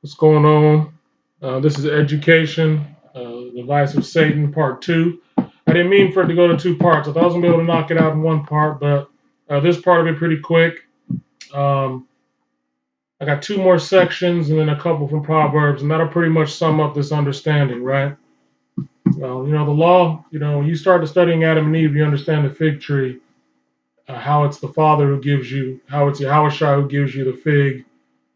What's going on? This is education, the vice of Satan, part two. I didn't mean for it to go to two parts. I thought I was gonna be able to knock it out in one part, but this part will be pretty quick. Um, I got two more sections and then a couple from Proverbs, and that'll pretty much sum up this understanding, right? The law. When you start studying Adam and Eve, you understand the fig tree, how it's the Father who gives you, how it's Yahushua who gives you the fig,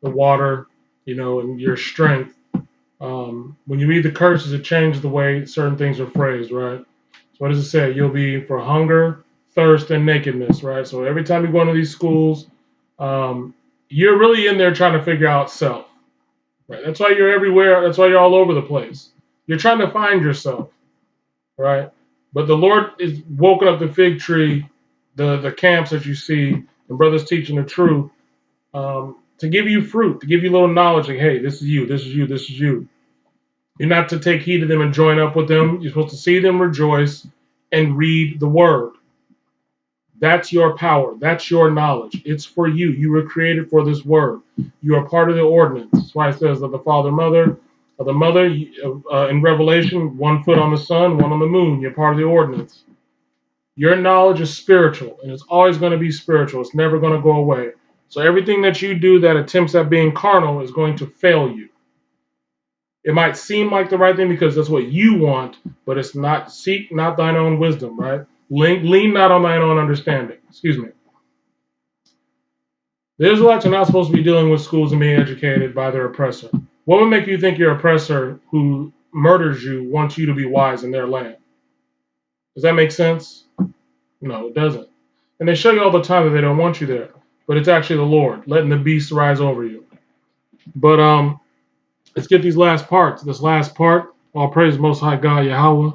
the water, and your strength. When you read the curses, it changes the way certain things are phrased, right? So what does it say? You'll be for hunger, thirst, and nakedness, right? So every time you go into these schools, um, you're really in there trying to figure out self, right? That's why you're everywhere. That's why you're all over the place. You're trying to find yourself, right? But the Lord is woken up the fig tree, the camps that you see, and brothers teaching the truth, to give you fruit, to give you a little knowledge, like, hey, this is you, this is you, this is you. You're not to take heed of them and join up with them. You're supposed to see them rejoice and read the word. That's your power. That's your knowledge. It's for you. You were created for this word. You are part of the ordinance. That's why it says that the father, mother, the mother in Revelation, 1 foot on the sun, one on the moon. You're part of the ordinance. Your knowledge is spiritual, and it's always going to be spiritual. It's never going to go away. So everything that you do that attempts at being carnal is going to fail you. It might seem like the right thing because that's what you want, but it's not. Seek not thine own wisdom, right? Lean not on thine own understanding. Excuse me. The Israelites are not supposed to be dealing with schools and being educated by their oppressor. What would make you think your oppressor who murders you wants you to be wise in their land? Does that make sense? No, it doesn't. And they show you all the time that they don't want you there, but it's actually the Lord letting the beast rise over you. But let's get these last parts. This last part, all praise Most High God Yahweh.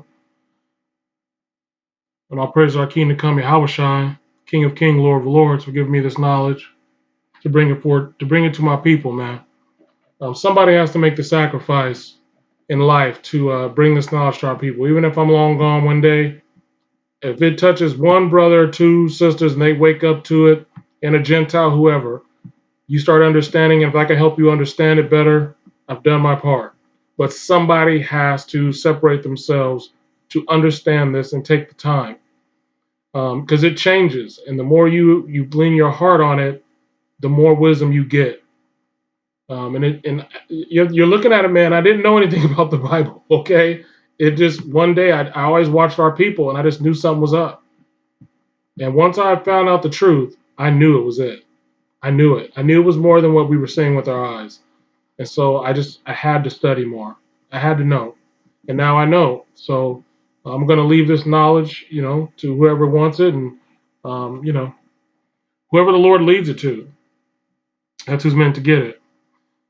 And all praise our King to come, Yahushua, King of Kings, Lord of Lords, for giving me this knowledge to bring it forth, to bring it to my people, man. Somebody has to make the sacrifice in life to bring this knowledge to our people. Even if I'm long gone one day, if it touches one brother or two sisters and they wake up to it, and a Gentile, whoever, you start understanding. If I can help you understand it better, I've done my part. But somebody has to separate themselves to understand this and take the time. Because it changes, and the more you lean your heart on it, the more wisdom you get. And you're looking at it, man. I didn't know anything about the Bible. Okay, it just one day I always watched our people, and I just knew something was up. And once I found out the truth, I knew it was it. I knew it. I knew it was more than what we were seeing with our eyes. And so I had to study more. I had to know, and now I know. So I'm going to leave this knowledge, to whoever wants it, and um, you know whoever the Lord leads it to, that's who's meant to get it.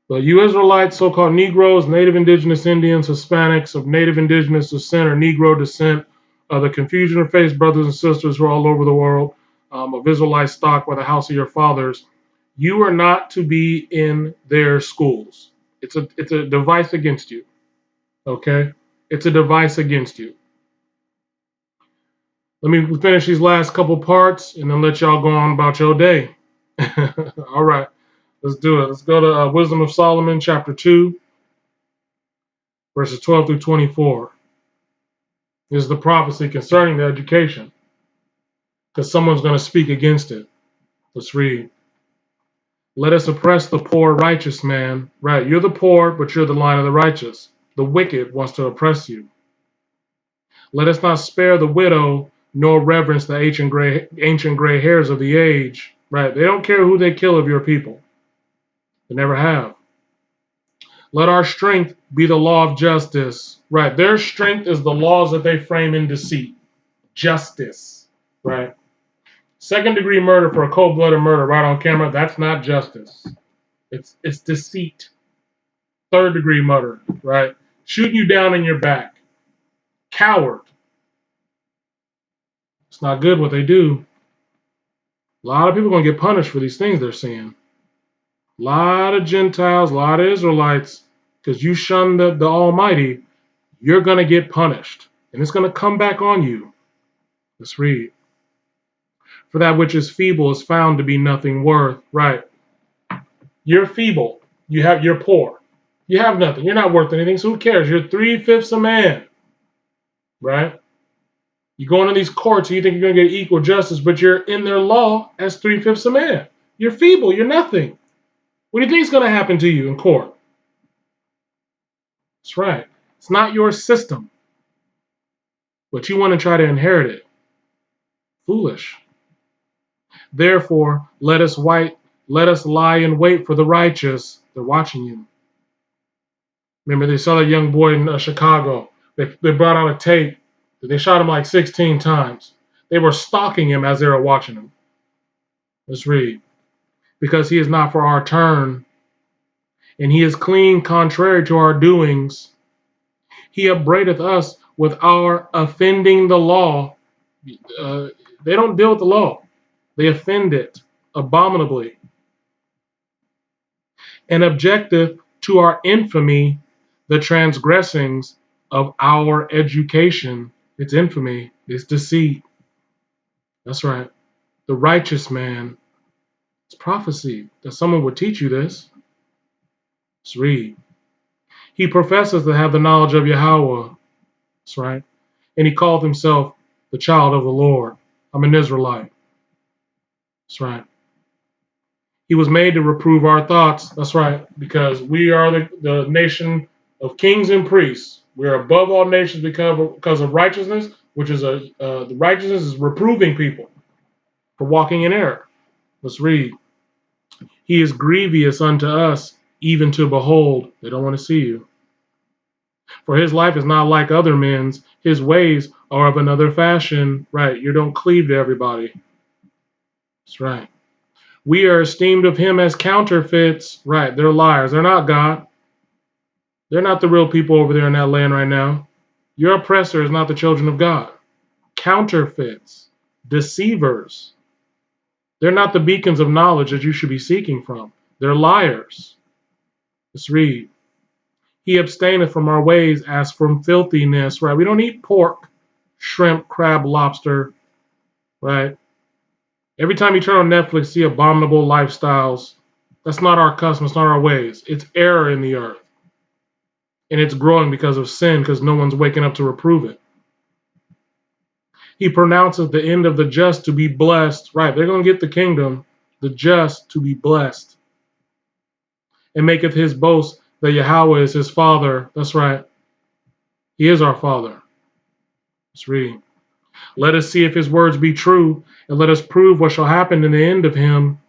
But you Israelites, so-called Negroes, Native Indigenous Indians, Hispanics of Native Indigenous descent or Negro descent, the confusion of faith brothers and sisters who are all over the world, of Israelite stock by the house of your fathers, you are not to be in their schools. It's a device against you. Okay? It's a device against you. Let me finish these last couple parts and then let y'all go on about your day. All right. Let's do it. Let's go to Wisdom of Solomon, chapter 2, verses 12 through 24. This is the prophecy concerning the education, because someone's going to speak against it. Let's read. Let us oppress the poor righteous man. Right, you're the poor, but you're the line of the righteous. The wicked wants to oppress you. Let us not spare the widow, nor reverence the ancient gray hairs of the age. Right, they don't care who they kill of your people. They never have. Let our strength be the law of justice. Right. Their strength is the laws that they frame in deceit. Justice. Right. Second degree murder for a cold-blooded murder right on camera, that's not justice. It's deceit. Third degree murder, right? Shooting you down in your back. Coward. It's not good what they do. A lot of people are going to get punished for these things they're seeing. A lot of Gentiles, a lot of Israelites, because you shun the Almighty, you're going to get punished. And it's going to come back on you. Let's read. For that which is feeble is found to be nothing worth. Right. You're feeble. You're poor. You have nothing. You're not worth anything, so who cares? You're 3/5 a man, right? You go into these courts and you think you're going to get equal justice, but you're in their law as 3/5 a man. You're feeble. You're nothing. What do you think is going to happen to you in court? That's right. It's not your system, but you want to try to inherit it. Foolish. Therefore, let us lie in wait for the righteous. They're watching you. Remember, they saw that young boy in Chicago. They brought out a tape. They shot him like 16 times. They were stalking him as they were watching him. Let's read. Because he is not for our turn, and he is clean contrary to our doings. He upbraideth us with our offending the law. They don't deal with the law. They offend it abominably. And objecteth to our infamy the transgressings of our education. It's infamy. It's deceit. That's right. The righteous man. It's prophecy that someone would teach you this. Let's read. He professes to have the knowledge of Yahweh. That's right. And he called himself the child of the Lord. I'm an Israelite. That's right. He was made to reprove our thoughts. That's right. Because we are the nation of kings and priests. We are above all nations because of righteousness, which is the righteousness is reproving people for walking in error. Let's read. He is grievous unto us, even to behold. They don't want to see you. For his life is not like other men's. His ways are of another fashion. Right. You don't cleave to everybody. That's right. We are esteemed of him as counterfeits. Right. They're liars. They're not God. They're not the real people over there in that land right now. Your oppressor is not the children of God. Counterfeits. Deceivers. They're not the beacons of knowledge that you should be seeking from. They're liars. Let's read. He abstaineth from our ways as from filthiness. Right. We don't eat pork, shrimp, crab, lobster. Right. Every time you turn on Netflix, see abominable lifestyles. That's not our custom. It's not our ways. It's error in the earth. And it's growing because of sin, because no one's waking up to reprove it. He pronounceth the end of the just to be blessed. Right, they're going to get the kingdom, the just to be blessed. And maketh his boast that Yahweh is his father. That's right. He is our father. Let's read. Let us see if his words be true, and let us prove what shall happen in the end of him.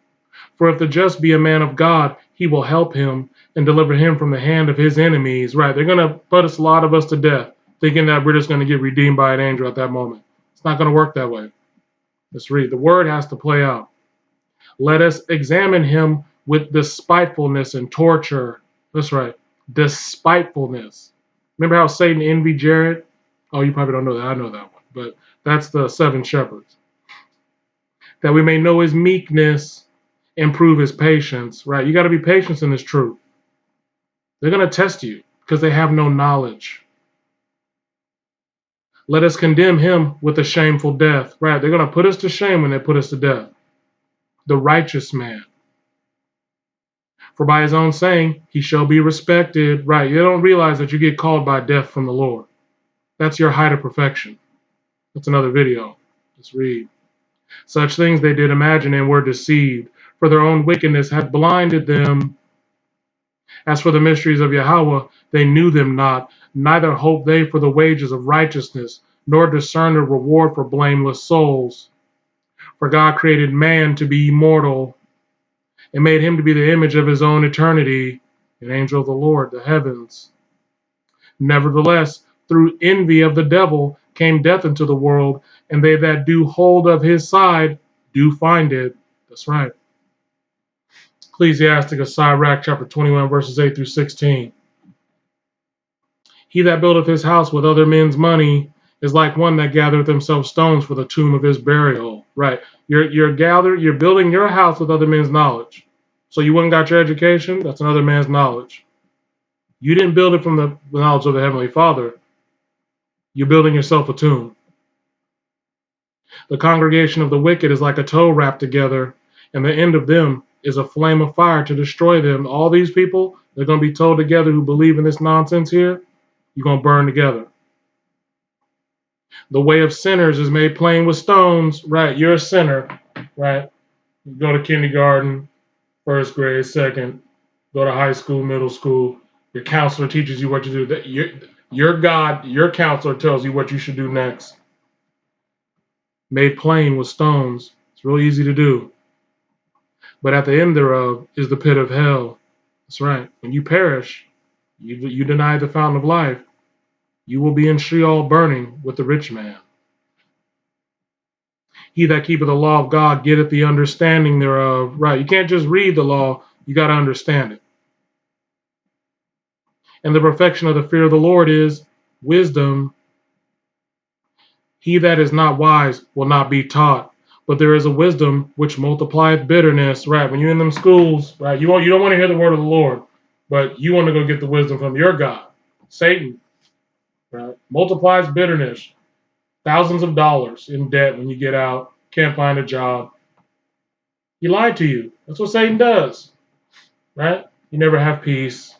For if the just be a man of God, he will help him and deliver him from the hand of his enemies. Right, they're going to put a lot of us to death, thinking that we're just going to get redeemed by an angel at that moment. It's not going to work that way. Let's read. The word has to play out. Let us examine him with despitefulness and torture. That's right. Despitefulness. Remember how Satan envied Jared? Oh, you probably don't know that. I know that one. But that's the seven shepherds. That we may know his meekness and prove his patience. Right. You got to be patient in this truth. They're going to test you because they have no knowledge. Let us condemn him with a shameful death. Right. They're going to put us to shame when they put us to death. The righteous man. For by his own saying, he shall be respected. Right. You don't realize that you get called by death from the Lord. That's your height of perfection. That's another video. Let's read. Such things they did imagine and were deceived, for their own wickedness had blinded them. As for the mysteries of Yahweh, they knew them not, neither hoped they for the wages of righteousness, nor discerned a reward for blameless souls. For God created man to be immortal, and made him to be the image of his own eternity, an angel of the Lord, the heavens. Nevertheless, through envy of the devil came death into the world, and they that do hold of his side do find it. That's right. Ecclesiastic of Sirach, chapter 21, verses 8 through 16. He that buildeth his house with other men's money is like one that gathereth himself stones for the tomb of his burial. Right. You're building your house with other men's knowledge. So you went and got your education, that's another man's knowledge. You didn't build it from the knowledge of the Heavenly Father. You're building yourself a tomb. The congregation of the wicked is like a tow wrapped together, and the end of them is a flame of fire to destroy them. All these people, they're going to be told together who believe in this nonsense here, you're going to burn together. The way of sinners is made plain with stones. Right, you're a sinner. Right, you go to kindergarten, first grade, second, go to high school, middle school. Your counselor teaches you what to do. Your God, your counselor tells you what you should do next. Made plain with stones. It's real easy to do. But at the end thereof is the pit of hell. That's right. When you perish, you deny the fountain of life, you will be in Sheol burning with the rich man. He that keepeth the law of God getteth the understanding thereof. Right. You can't just read the law, you got to understand it. And the perfection of the fear of the Lord is wisdom. He that is not wise will not be taught. But there is a wisdom which multiplieth bitterness. Right. When you're in them schools, right, you don't want to hear the word of the Lord, but you want to go get the wisdom from your God, Satan. Right. Multiplies bitterness. Thousands of dollars in debt when you get out. Can't find a job. He lied to you. That's what Satan does. Right. You never have peace.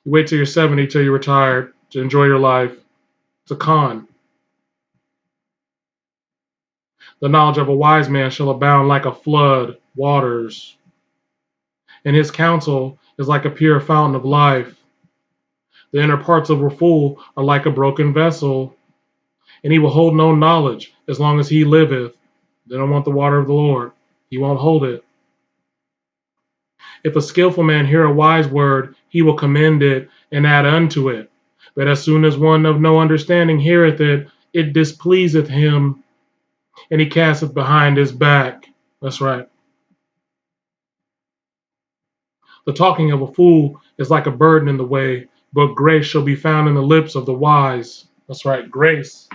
You wait till you're 70 till you're retired to enjoy your life. It's a con. The knowledge of a wise man shall abound like a flood waters, and his counsel is like a pure fountain of life. The inner parts of a fool are like a broken vessel, and he will hold no knowledge as long as he liveth. They don't want the water of the Lord. He won't hold it. If a skillful man hear a wise word, he will commend it and add unto it. But as soon as one of no understanding heareth it, it displeaseth him, and he casteth behind his back. That's right. The talking of a fool is like a burden in the way, but grace shall be found in the lips of the wise. That's right, grace,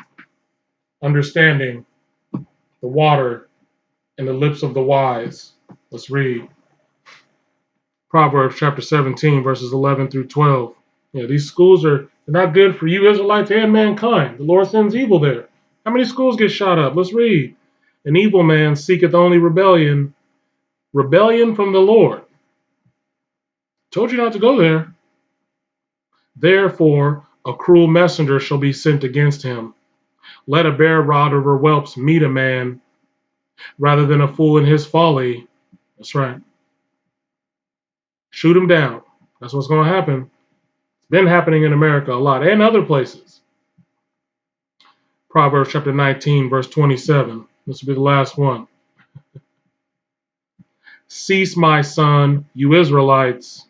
understanding, the water in the lips of the wise. Let's read Proverbs chapter 17, verses 11 through 12. Yeah, these schools are not good for you Israelites and mankind. The Lord sends evil there. How many schools get shot up? Let's read. An evil man seeketh only rebellion from the Lord. Told you not to go there. Therefore, a cruel messenger shall be sent against him. Let a bear rod over whelps meet a man, rather than a fool in his folly. That's right. Shoot him down. That's what's going to happen. It's been happening in America a lot and other places. Proverbs chapter 19, verse 27. This will be the last one. Cease, my son, you Israelites.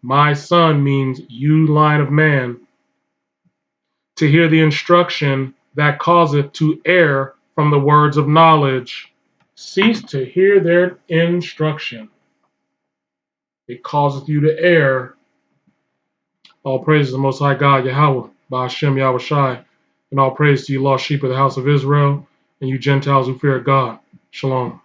My son means you line of man. To hear the instruction that causeth to err from the words of knowledge. Cease to hear their instruction. It causeth you to err. All praise to the Most High God, Yahweh, Ba'ashem Yahweh Shai, and all praise to you lost sheep of the house of Israel, and you Gentiles who fear God. Shalom.